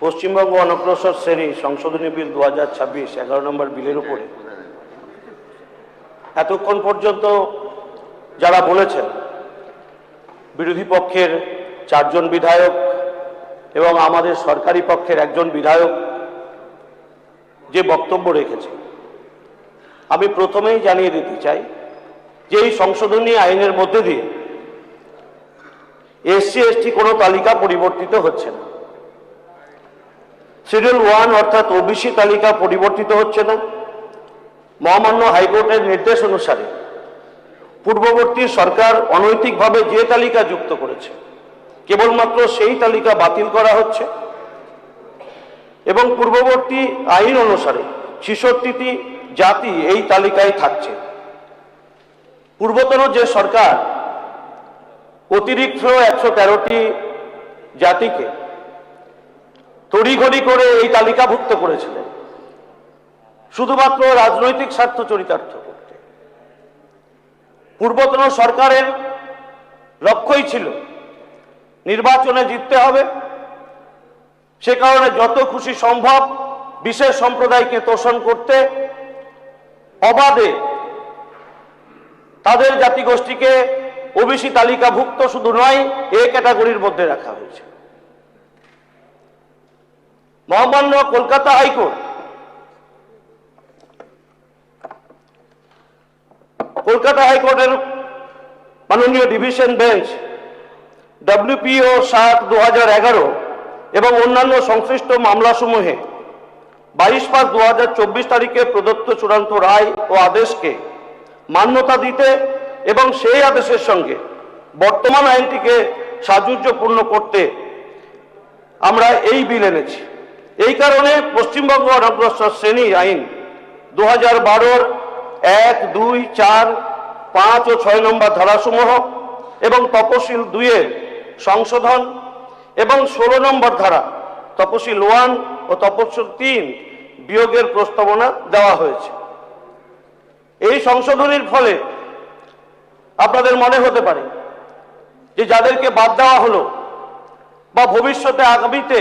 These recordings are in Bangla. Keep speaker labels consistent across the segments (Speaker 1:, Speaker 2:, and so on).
Speaker 1: পশ্চিমবঙ্গ অনগ্রসর শ্রেণী সংশোধনী বিল 2026 11 নম্বর বিলের উপরে এতক্ষণ পর্যন্ত যারা বলেছেন, বিরোধী পক্ষের 4 জন বিধায়ক এবং আমাদের সরকারি পক্ষের একজন বিধায়ক যে বক্তব্য রেখেছে, আমি প্রথমেই জানিয়ে দিতে চাই যে এই সংশোধনী আইনের মধ্যে দিয়ে SC/ST কোনো তালিকা পরিবর্তিত হচ্ছে না। শিডিউল 1 অর্থাৎ OBC তালিকা পরিবর্তিত হচ্ছে না। মহামান্য হাইকোর্টের নির্দেশ অনুসারে পূর্ববর্তী সরকার অনৈতিকভাবে যে তালিকা যুক্ত করেছে কেবলমাত্র সেই তালিকা বাতিল করা হচ্ছে এবং পূর্ববর্তী আইন অনুসারে 66টি জাতি এই তালিকায় থাকছে। পূর্বতন যে সরকার অতিরিক্ত 113টি জাতিকে তড়িঘড়ি করে এই তালিকাভুক্ত করেছিলেন শুধুমাত্র রাজনৈতিক স্বার্থ চরিতার্থ করতে। পূর্বতন সরকারের লক্ষ্যই ছিল নির্বাচনে জিততে হবে, সে কারণে যত খুশি সম্ভব বিশেষ সম্প্রদায়কে তোষণ করতে অবাধে তাদের জাতিগোষ্ঠীকে OBC তালিকাভুক্ত শুধু নয়, এ ক্যাটাগরির মধ্যে রাখা হয়েছে। মহামান্য কলকাতা হাইকোর্টের মাননীয় ডিভিশন বেঞ্চ WPO 7/2011 এবং অন্যান্য সংশ্লিষ্ট মামলাসমূহে 22/5/2024 তারিখে প্রদত্ত চূড়ান্ত রায় ও আদেশকে মান্যতা দিতে এবং সেই আদেশের সঙ্গে বর্তমান আইনটিকে সাযুজ্যপূর্ণ করতে আমরা এই বিল এনেছি। এই কারণে পশ্চিমবঙ্গ অনগ্রসর শ্রেণী আইন 2012 1, 2, 4, 5 ও 6 নম্বর ধারাসমূহ এবং তপশিল 2 এর সংশোধন এবং 16 নম্বর ধারা তপশিল 1 ও তপশিল 3 বিয়োগের প্রস্তাবনা দেওয়া হয়েছে। এই সংশোধনীর ফলে আপনাদের মনে হতে পারে যে যাদেরকে বাদ দেওয়া হলো বা ভবিষ্যতে আগামীতে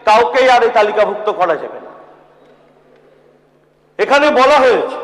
Speaker 1: কাউকেই আর এই তালিকাভুক্ত করা যাবে না। এখানে বলা হয়েছে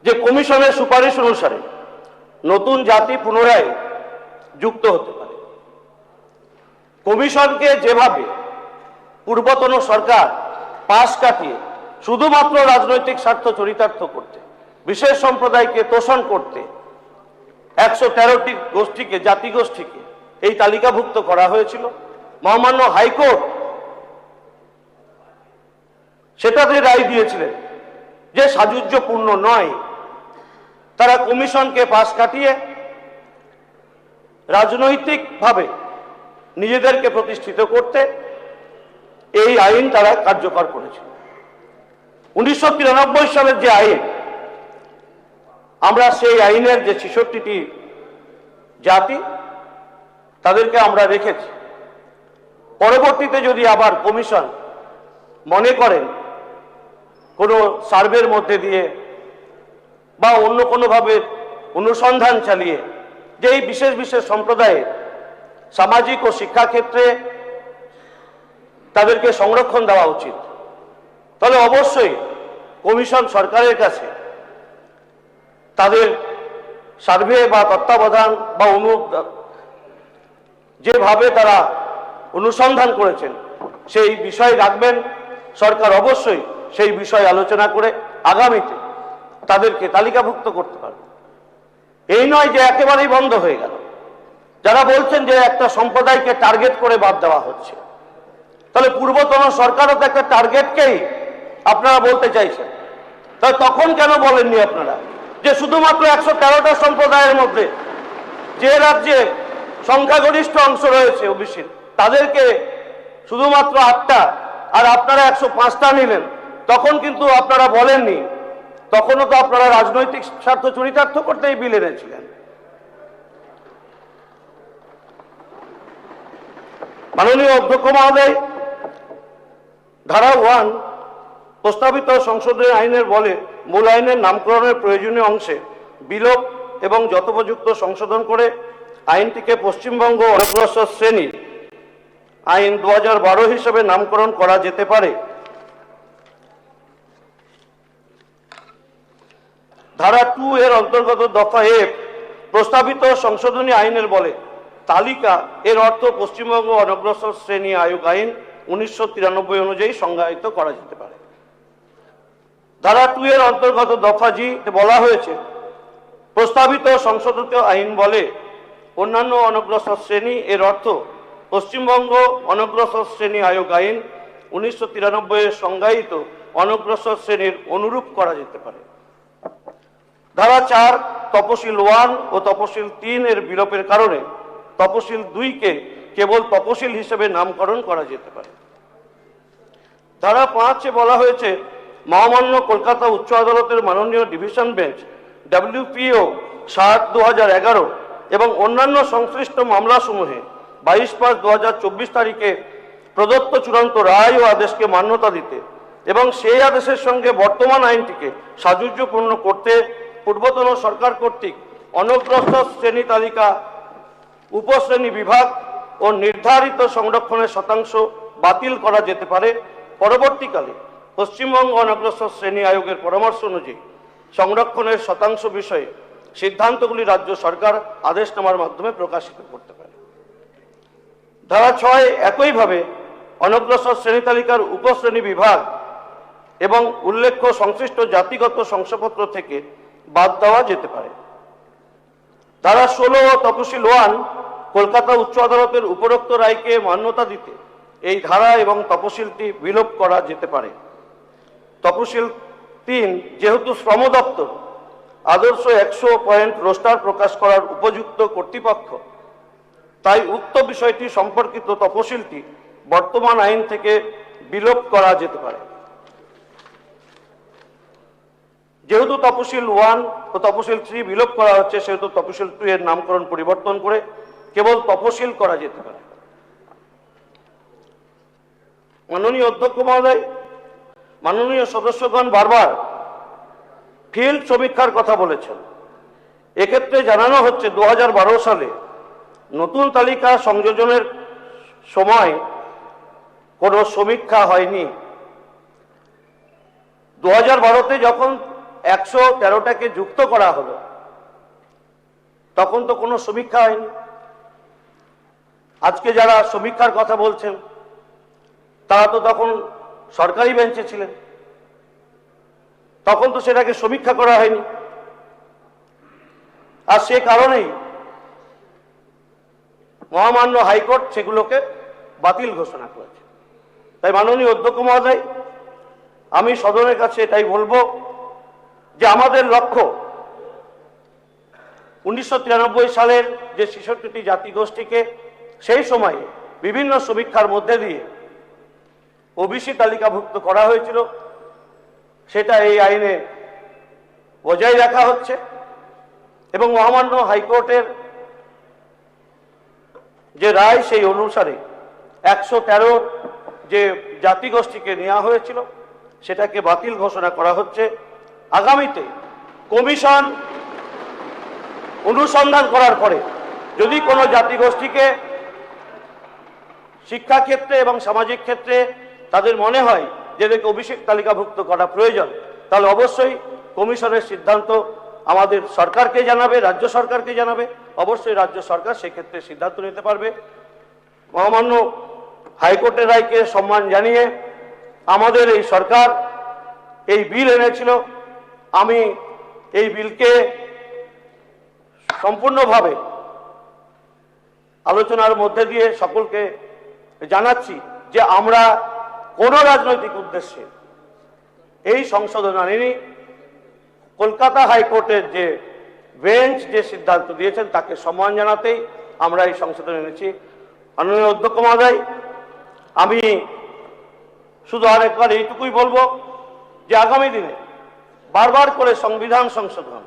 Speaker 1: যে কমিশনের সুপারিশ অনুসারে নতুন জাতি পুনরায় যুক্ত হতে পারে। কমিশনকে যেভাবে পূর্বতন সরকার পাশ কাটিয়ে শুধুমাত্র রাজনৈতিক স্বার্থ চরিতার্থ করতে, বিশেষ সম্প্রদায়কে তোষণ করতে 113টি গোষ্ঠীকে, জাতিগোষ্ঠীকে এই তালিকাভুক্ত করা হয়েছিল, মহামান্য হাইকোর্ট সেটাতে রায় দিয়েছিলেন যে সাযুজ্যপূর্ণ নয়। তারা কমিশনকে পাশ কাটিয়ে রাজনৈতিকভাবে নিজেদেরকে প্রতিষ্ঠিত করতে এই আইন তারা কার্যকর করেছিল। 1993 সালের যে আইন, আমরা সেই আইনের যে 66টি জাতি তাদেরকে আমরা রেখেছি। পরবর্তীতে যদি আবার কমিশন মনে করেন কোনো সার্ভের মধ্যে দিয়ে বা অন্য কোনোভাবে অনুসন্ধান চালিয়ে যে এই বিশেষ বিশেষ সম্প্রদায়ে সামাজিক ও শিক্ষাক্ষেত্রে তাদেরকে সংরক্ষণ দেওয়া উচিত, তাহলে অবশ্যই কমিশন সরকারের কাছে তাদের সার্ভে বা তত্ত্বাবধান বা যেভাবে তারা অনুসন্ধান করেছেন সেই বিষয় রাখবেন। সরকার অবশ্যই সেই বিষয় আলোচনা করে আগামীতে তাদেরকে তালিকাভুক্ত করতে পারবে। এই নয় যে একেবারেই বন্ধ হয়ে গেল। যারা বলছেন যে একটা সম্প্রদায়কে টার্গেট করে বাদ দেওয়া হচ্ছে, তাহলে পূর্বতন সরকারও তো একটা টার্গেটকেই আপনারা বলতে চাইছেন, তাহলে তখন কেন বলেননি আপনারা যে শুধুমাত্র 113টা সম্প্রদায়ের মধ্যে যে রাজ্যে সংখ্যাগরিষ্ঠ অংশ রয়েছে ওবিসির তাদেরকে শুধুমাত্র 8টা আর আপনারা 105টা নিলেন? তখন কিন্তু আপনারা বলেননি, তখনও তো আপনারা রাজনৈতিক স্বার্থ চরিতার্থ করতেই বিল এনেছিলেন। মাননীয় অধ্যক্ষ মহোদয়, ধারা 1 প্রস্তাবিত সংশোধনী আইনের বলে মূল আইনের নামকরণের প্রয়োজনীয় অংশে বিলোপ এবং যথোপযুক্ত সংশোধন করে আইনটিকে পশ্চিমবঙ্গ অনগ্রসর শ্রেণী আইন 2012 হিসেবে নামকরণ করা যেতে পারে। ধারা 2 এর অন্তর্গত দফা এফ প্রস্তাবিত সংশোধনী আইনের বলে তালিকা এর অর্থ পশ্চিমবঙ্গ অনগ্রসর শ্রেণী আয়োগ আইন 1993 অনুযায়ী সংজ্ঞায়িত করা যেতে পারে। ধারা 2 এর অন্তর্গত দফা জি বলা হয়েছে প্রস্তাবিত সংশোধিত আইন বলে অন্যান্য অনগ্রসর শ্রেণী এর অর্থ পশ্চিমবঙ্গ অনগ্রসর শ্রেণী আয়োগ আইন 1993 এর সংজ্ঞায়িত অনগ্রসর শ্রেণীর অনুরূপ করা যেতে পারে। ধারা 4 তপশিল 1 ও তপশিল 3 এর বিলোপের কারণে তপশিল 2 কে কেবল তপশিল হিসেবে নামকরণ করা যেতে পারে। ধারা 5 এ বলা হয়েছে মহামান্য কলকাতা উচ্চ আদালতের মাননীয় ডিভিশন বেঞ্চ WPO 7/2011 এবং অন্যান্য সংশ্লিষ্ট মামলাসমূহে 22/5/2024 তারিখে প্রদত্ত চূড়ান্ত রায় ও আদেশকে মান্যতা দিতে এবং সেই আদেশের সঙ্গে বর্তমান আইনটিকে সাযুজ্যপূর্ণ করতে পূর্বতন সরকার কর্তৃক অনগ্রসর শ্রেণী তালিকা উপশ্রেণী বিভাগ ও নির্ধারিত সংরক্ষণের শতাংশ বাতিল করা যেতে পারে। পরবর্তীকালে পশ্চিমবঙ্গ অনগ্রসর শ্রেণী আয়োগের পরামর্শ অনুযায়ী সংরক্ষণের শতাংশ বিষয়ে সিদ্ধান্তগুলি রাজ্য সরকার আদেশনামার মাধ্যমে প্রকাশিত করতে পারে। ধারা 6 একইভাবে অনগ্রসর শ্রেণী তালিকার উপশ্রেণী বিভাগ এবং উল্লেখ্য সংশ্লিষ্ট জাতিগত শংসাপত্র থেকে বাদ দেওয়া যেতে পারে। ধারা 16 ও তপশিল 1 কলকাতা উচ্চ আদালতের উপরোক্ত রায়কে মান্যতা দিতে এই ধারা এবং তপশিলটি বিলোপ করা যেতে পারে। তপশিল 3 যেহেতু শ্রম দপ্তর আদর্শ 100 পয়েন্ট রোস্টার প্রকাশ করার উপযুক্ত কর্তৃপক্ষ, তাই উক্ত বিষয়টি সম্পর্কিত তপশিলটি বর্তমান আইন থেকে বিলোপ করা যেতে পারে। যেহেতু তপশিল 1 ও তপশিল 3 বিলোপ করা হচ্ছে, সেহেতু তপশিল 2 এর নামকরণ পরিবর্তন করে কেবল তপশিল করা যেতে পারে। মাননীয় অধ্যক্ষ মহোদয়, মাননীয় সদস্যগণ বারবার ফিল্ড সমীক্ষার কথা বলেছেন। এক্ষেত্রে জানানো হচ্ছে 2012 সালে নতুন তালিকা সংযোজনের সময় কোনো সমীক্ষা হয়নি। 2012-তে যখন 113টাকে যুক্ত করা হলো তখন তো কোনো সমীক্ষা হয়নি। আজকে যারা সমীক্ষার কথা বলছেন তারা তো তখন সরকারি বেঞ্চে ছিলেন, তখন তো সেটাকে সমীক্ষা করা হয়নি। আর সে কারণেই মহামান্য হাইকোর্ট সেগুলোকে বাতিল ঘোষণা করেছে। তাই মাননীয় অধ্যক্ষ মহোদয়, আমি সদনের কাছে এটাই বলবো যে আমাদের লক্ষ্য 1993 সালের যে 66টি জাতিগোষ্ঠীকে সেই সময়ে বিভিন্ন সমীক্ষার মধ্যে দিয়ে ওবিসি তালিকাভুক্ত করা হয়েছিল, সেটা এই আইনে বজায় রাখা হচ্ছে এবং মহামান্য হাইকোর্টের যে রায় সেই অনুসারে 113 যে জাতিগোষ্ঠীকে নেওয়া হয়েছিল সেটাকে বাতিল ঘোষণা করা হচ্ছে। আগামীতে কমিশন অনুসন্ধান করার পরে যদি কোনো জাতিগোষ্ঠীকে শিক্ষাক্ষেত্রে এবং সামাজিক ক্ষেত্রে তাদের মনে হয় যে এদেরকে ওবিসি তালিকাভুক্ত করা প্রয়োজন, তাহলে অবশ্যই কমিশনের সিদ্ধান্ত আমাদের সরকারকে জানাবে, রাজ্য সরকারকে জানাবে। অবশ্যই রাজ্য সরকার সেক্ষেত্রে সিদ্ধান্ত নিতে পারবে। মহামান্য হাইকোর্টের রায়কে সম্মান জানিয়ে আমাদের এই সরকার এই বিল এনেছিল। আমি এই বিলকে সম্পূর্ণভাবে আলোচনার মধ্যে দিয়ে সকলকে জানাচ্ছি যে আমরা কোনো রাজনৈতিক উদ্দেশ্যে এই সংশোধন আনিনি। কলকাতা হাইকোর্টের যে বেঞ্চ যে সিদ্ধান্ত দিয়েছেন তাকে সম্মান জানাতেই আমরা এই সংশোধন এনেছি। মাননীয় অধ্যক্ষ মহোদয়, আমি শুধু আরেকবার এইটুকুই বলবো যে আগামী দিনে বারবার করে সংবিধান সংশোধন,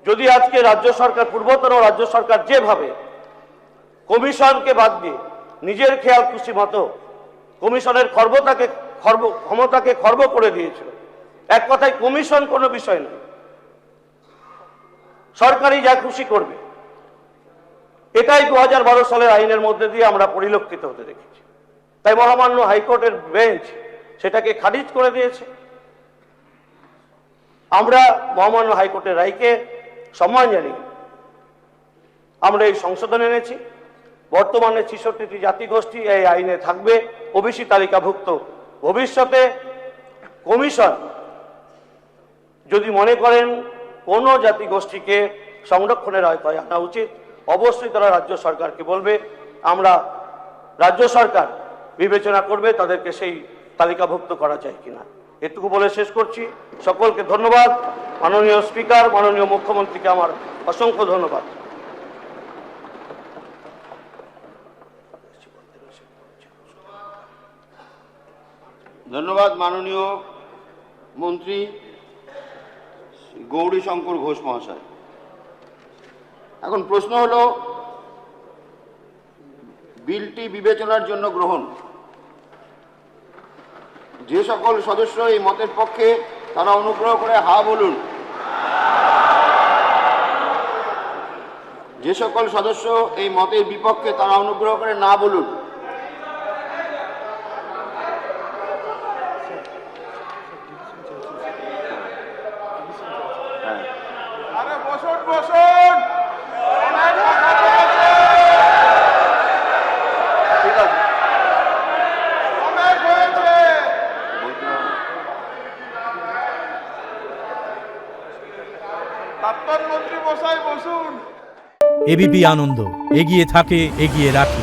Speaker 1: যদি আজকে রাজ্য সরকার, পূর্বতন রাজ্য সরকার যেভাবে কমিশনকে বাদ দিয়ে নিজের খেয়াল খুশি মতো কমিশনের ক্ষমতাকে খর্ব করে দিয়েছিল, এক কথায় কমিশন কোনো বিষয় নয়, সরকারই যা খুশি করবে, এটাই 2012 সালের আইনের মধ্যে দিয়ে আমরা পরিলক্ষিত হতে দেখেছি। তাই মহামান্য হাইকোর্টের বেঞ্চ সেটাকে খারিজ করে দিয়েছে। আমরা মহামান্য হাইকোর্টের রায়কে সম্মান জানিয়ে আমরা এই সংশোধন এনেছি। বর্তমানে 66টি জাতিগোষ্ঠী এই আইনে থাকবে, ওবিসি তালিকাভুক্ত। ভবিষ্যতে কমিশন যদি মনে করেন কোনো জাতিগোষ্ঠীকে সংরক্ষণের আওতায় আনা উচিত, অবশ্যই তারা রাজ্য সরকারকে বলবে। আমরা রাজ্য সরকার বিবেচনা করবে তাদেরকে সেই তালিকাভুক্ত করা যায় কিনা। এটুকু বলে শেষ করছি। সকলকে ধন্যবাদ। মাননীয় স্পিকার, মাননীয় মুখ্যমন্ত্রীকে আমার অসংখ্য ধন্যবাদ।
Speaker 2: ধন্যবাদ মাননীয় মন্ত্রী গৌরীশঙ্কর ঘোষ মহাশয়। এখন প্রশ্ন হলো, বিলটি বিবেচনার জন্য গ্রহণ। যে সকল সদস্য এই মতের পক্ষে তারা অনুগ্রহ করে হা বলুন। যে সকল সদস্য এই মতের বিপক্ষে তারা অনুগ্রহ করে না বলুন।
Speaker 3: আরে বসুন বসুন,
Speaker 1: ঠিক আছে।
Speaker 3: অনেক হয়েছে। প্রাক্তন মন্ত্রী মশাই বসুন।
Speaker 4: এবিপি আনন্দ, এগিয়ে থাকে, এগিয়ে রাখে।